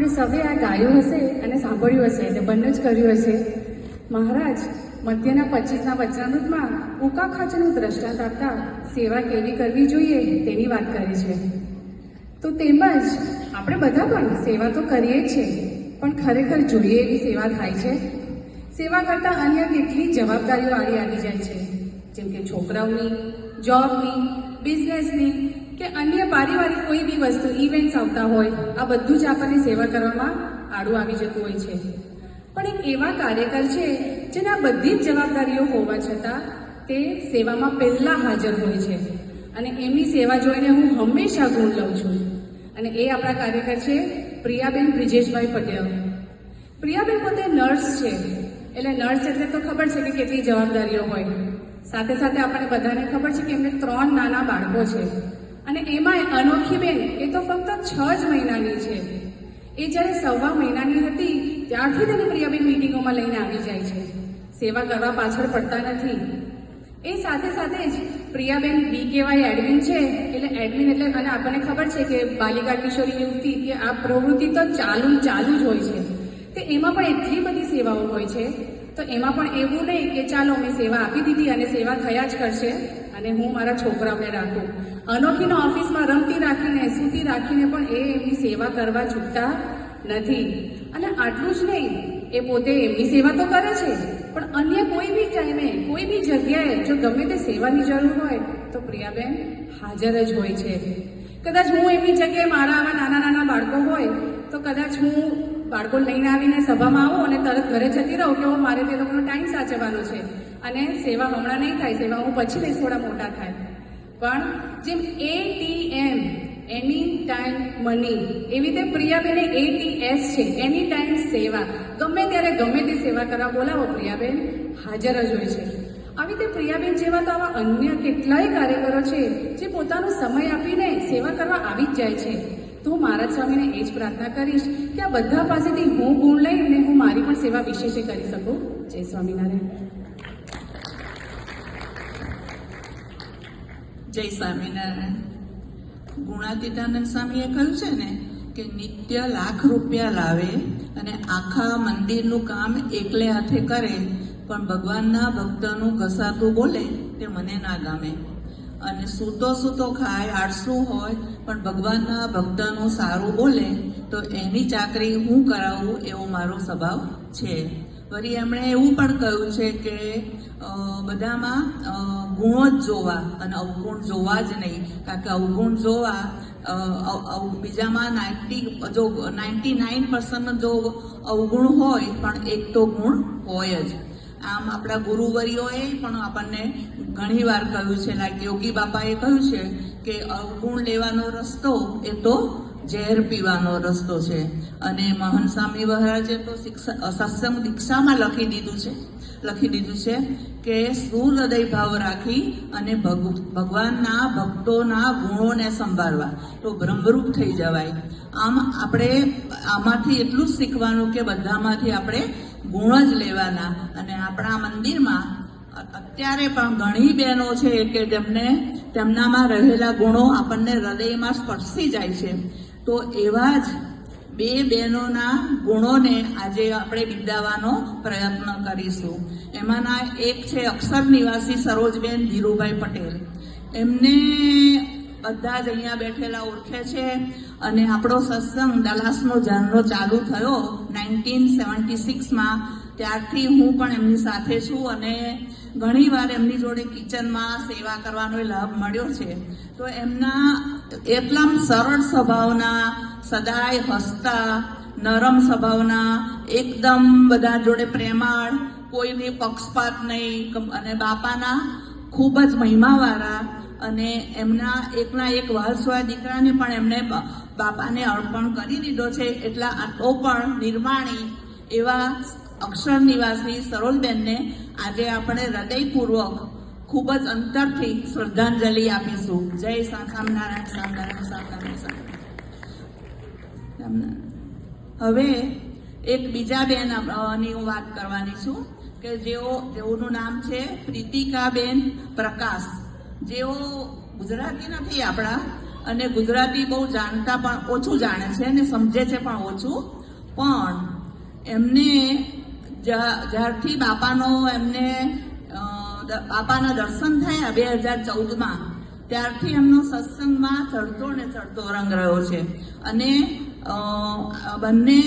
આપણે સૌએ આ ગાયું હશે અને સાંભળ્યું હશે એટલે બંને જ કર્યું હશે. મહારાજ મધ્યના 25ના વચનામૃતમાં ઉકા ખાચરનું દ્રષ્ટાંત આપતા સેવા કેવી કરવી જોઈએ તેની વાત કરી છે. તો તેમજ આપણે બધા પણ સેવા તો કરીએ જ છે, પણ ખરેખર જોઈએ એવી સેવા થાય છે? સેવા કરતાં અન્ય કેટલી જવાબદારીઓ આવી જાય છે, જેમ કે છોકરાઓની, જોબની, બિઝનેસની કે અન્ય પારિવારિક કોઈ બી વસ્તુ, ઇવેન્ટ્સ આવતા હોય, આ બધું જ આપણને સેવા કરવામાં આડું આવી જતું હોય છે. પણ એક એવા કાર્યકર છે જેના બધી જ જવાબદારીઓ હોવા છતાં તે સેવામાં પહેલાં હાજર હોય છે અને એમની સેવા જોઈને હું હંમેશા ગુણ લઉં છું. અને એ આપણા કાર્યકર છે પ્રિયાબેન બ્રિજેશભાઈ પટેલ. પ્રિયાબેન પોતે નર્સ છે, એટલે નર્સ એટલે તો ખબર છે કે કેટલી જવાબદારીઓ હોય. સાથે સાથે આપણને બધાને ખબર છે કે એમને 3 નાના બાળકો છે અને એમાં અનોખી બેન એ તો ફક્ત 6 જ મહિનાની છે. એ જ્યારે 1.25 મહિનાની હતી ત્યારથી તેને પ્રિયાબેન મીટિંગોમાં લઈને આવી જાય છે. સેવા કરવા પાછળ પડતા નથી. એ સાથે સાથે જ પ્રિયાબેન BKY એડમિન છે, એટલે એડમિન એટલે અને આપણને ખબર છે કે બાલિકા કિશોરી યુવતી કે આ પ્રવૃત્તિ તો ચાલુ જ હોય છે. તો એમાં પણ એટલી બધી સેવાઓ હોય છે. તો એમાં પણ એવું નહીં કે ચાલો મેં સેવા આપી દીધી અને સેવા થયા જ કરશે અને હું મારા છોકરાઓને રાખું. અનોખીનો ઓફિસમાં રમતી રાખીને, સૂતી રાખીને પણ એ એમની સેવા કરવા છૂટતા નથી. અને આટલું જ નહીં, એ પોતે એમની સેવા તો કરે છે, પણ અન્ય કોઈ બી ટાઈમે, કોઈ બી જગ્યાએ જો ગમે તે સેવાની જરૂર હોય તો પ્રિયાબેન હાજર જ હોય છે. કદાચ હું એમની જગ્યાએ મારા આવા નાના નાના બાળકો હોય તો કદાચ હું બાળકો લઈને આવીને સભામાં આવું અને તરત ઘરે જતી રહું કે મારે તે લોકોનો ટાઈમ સાચવવાનો છે અને સેવા હમણાં નહીં થાય, સેવા હું પછી લઈશ, થોડા મોટા થાય. પણ જેમ ATM એની ટાઈમ મની, એવી રીતે પ્રિયાબેને ATS છે, એની ટાઈમ સેવા. ગમે ત્યારે ગમે તે સેવા કરવા બોલાવો પ્રિયાબેન હાજર જ હોય છે. આવી રીતે પ્રિયાબેન જેવા તો આવા અન્ય કેટલાય કાર્યકરો છે જે પોતાનો સમય આપીને સેવા કરવા આવી જ જાય છે. તો હું મહારાજ સ્વામીને એ જ પ્રાર્થના કરીશ કે આ બધા પાસેથી હું ગુણ લઈને હું મારી પણ સેવા વિશેષે કરી શકું. જય સ્વામિનારાયણ. જય સ્વામિનારાયણ. ગુણાતીતાનંદ સ્વામીએ કહ્યું છે ને કે નિત્ય લાખ રૂપિયા લાવે અને આખા મંદિરનું કામ એકલે હાથે કરે, પણ ભગવાનના ભક્તનું ઘસાતું બોલે તે મને ના ગમે. અને સૂતો ખાય, આળસું હોય, પણ ભગવાનના ભક્તનું સારું બોલે તો એની ચાકરી હું કરાવું એવો મારો સ્વભાવ છે. વળી એમણે એવું પણ કહ્યું છે કે બધામાં ગુણો જ જોવા અને અવગુણ જોવા જ નહીં, કારણ કે અવગુણ જોવા બીજામાં 99% જો અવગુણ હોય પણ એક તો ગુણ હોય જ. આમ આપણા ગુરુવરીઓએ પણ આપણને ઘણી વાર કહ્યું છે, લાઈક યોગી બાપાએ કહ્યું છે કે અવગુણ લેવાનો રસ્તો એ તો ઝેર પીવાનો રસ્તો છે. અને મહંત સ્વામી મહારાજે તો સત્સંગ દીક્ષામાં લખી દીધું છે કે સુહૃદય ભાવ રાખી અને ભગવાનના ભક્તોના ગુણોને સંભાળવા તો બ્રહ્મરૂપ થઈ જવાય. આમ આપણે આમાંથી એટલું જ શીખવાનું કે બધામાંથી આપણે ગુણ જ લેવાના. અને આપણા મંદિરમાં અત્યારે પણ ઘણી બહેનો છે કે તેમનામાં રહેલા ગુણો આપણને હૃદયમાં સ્પર્શી જાય છે. તો એવા જ 2 બહેનોના ગુણોને આજે આપણે બિરદાવવાનો પ્રયત્ન કરીશું. એમાંના એક છે અક્ષર નિવાસી સરોજબેન ધીરુભાઈ પટેલ. એમને બધા જ અહીંયા બેઠેલા ઓળખે છે. અને આપણો સત્સંગ દલાસનો જાનનો ચાલુ થયો 1976માં, ત્યારથી હું પણ એમની સાથે છું અને ઘણીવાર એમની જોડે કિચનમાં સેવા કરવાનો લાભ મળ્યો છે. તો એમના એટલા સરળ સ્વભાવના, સદાય હસતા, નરમ સ્વભાવના, એકદમ બધા જોડે પ્રેમાળ, કોઈની પક્ષપાત નહીં અને બાપાના ખૂબ જ મહિમાવાળા. અને એમના એકના એક વાલસોયા દીકરાને પણ એમને બાપાને અર્પણ કરી દીધો છે. એટલા તો પણ નિર્વાણી એવા અક્ષર નિવાસી સરોજબેનને આજે આપણે હૃદયપૂર્વક ખૂબ જ અંતરથી શ્રદ્ધાંજલિ આપીશું. જય સ્વામિનારાયણ. હવે એક બીજા બેનની હું વાત કરવાની છું કે જેઓનું નામ છે પ્રીતિકાબેન પ્રકાશ. જેઓ ગુજરાતી નથી આપણા, અને ગુજરાતી બહુ જાણતા પણ ઓછું જાણે છે અને સમજે છે પણ ઓછું. પણ એમને જ્યારથી એમને બાપાના દર્શન થયા 2014માં, ત્યારથી એમનો સત્સંગમાં ચડતો ને ચડતો રંગ રહ્યો છે. અને બંને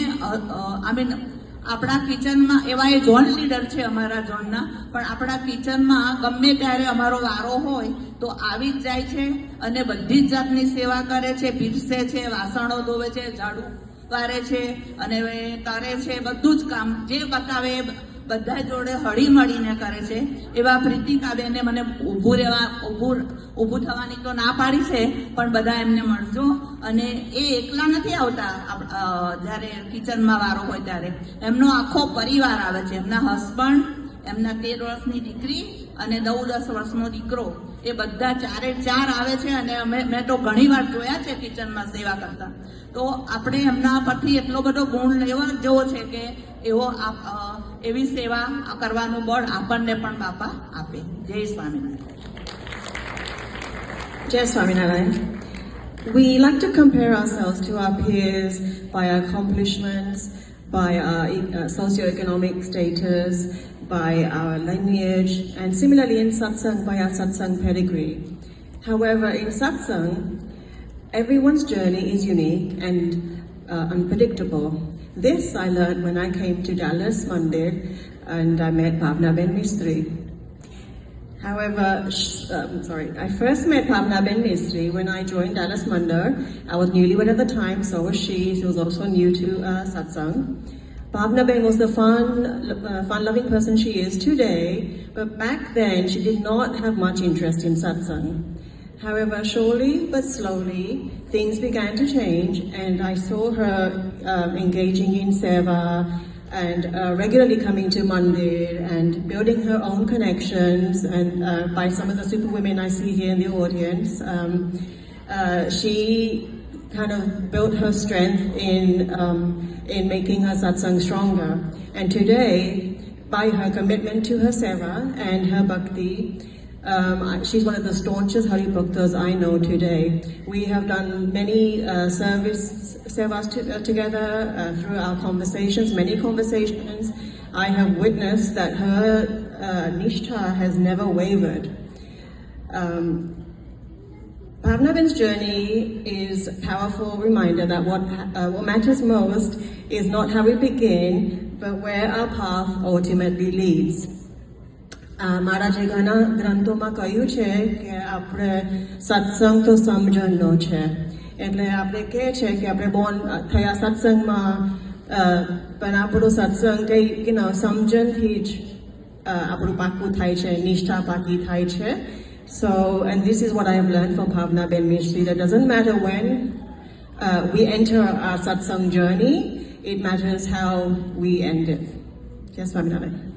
આપણા કિચનમાં એવા એ ઝોન લીડર છે અમારા ઝોનના, પણ આપણા કિચનમાં ગમે ત્યારે અમારો વારો હોય તો આવી જ જાય છે અને બધી જ જાતની સેવા કરે છે, પીરસે છે, વાસણો ધોવે છે, ઝાડુ વારે છે અને કરે છે. બધું જ કામ જે બતાવે બધા જોડે હળી મળીને કરે છે. એવા પ્રીતિકાબેને મને ઊભું થવાની તો ના પાડી છે, પણ બધા એમને મળજો. અને એ એકલા નથી આવતા જ્યારે કિચનમાં વારો હોય ત્યારે, એમનો આખો પરિવાર આવે છે. એમના હસબન્ડ, એમના 13 વર્ષની દીકરી અને 9-10 વર્ષનો દીકરો, એ બધા 4 આવે છે. અને મેં તો ઘણી વાર જોયા છે કિચનમાં સેવા કરતા. તો આપણે એમના પરથી એટલો બધો ગુણ લેવા જેવો છે કે એવી સેવા કરવાનું બળ આપણને પણ બાપા આપે. જય Swaminarayan. Jai Swaminarayan. We like to compare ourselves to our peers by our accomplishments, by our socioeconomic status, by our lineage, and similarly in satsang by our satsang pedigree. However, in satsang, everyone's journey is unique and unpredictable. This I learned when I came to Dallas Mandir and I met Bhavna Ben Mistry. However, I first met Bhavna Ben Mistry when I joined Dallas Mandir. I was newlywed at the time, so was she. She was also new to satsang. Bhavna Ben was the fun-loving person she is today, but back then she did not have much interest in satsang. However, surely but slowly, things began to change, and I saw her engaging in seva and regularly coming to Mandir and building her own connections. And by some of the super women I see here in the audience, she kind of built her strength in making her satsang stronger. And today, by her commitment to her seva and her bhakti, she's one of the staunchest Hari Bhaktas I know today. We have done many sevas together through our conversations, many conversations. I have witnessed that her nishtha has never wavered. Bhavna Ben's journey is a powerful reminder that what matters most is not how we begin, but where our path ultimately leads. મહારાજે ઘણા ગ્રંથોમાં કહ્યું છે કે આપણે સત્સંગ તો સમજણનો છે. એટલે આપણે કહે છે કે આપણે બોર્ન થયા સત્સંગમાં, પણ આપણું સત્સંગ કંઈ સમજણથી જ આપણું પાકું થાય છે, નિષ્ઠા પાકી થાય છે. So, and this is what I have learned from Bhavna Ben Mistry, that doesn't matter when we enter our satsang journey, it matters how we end it. Yes, Swaminarayan.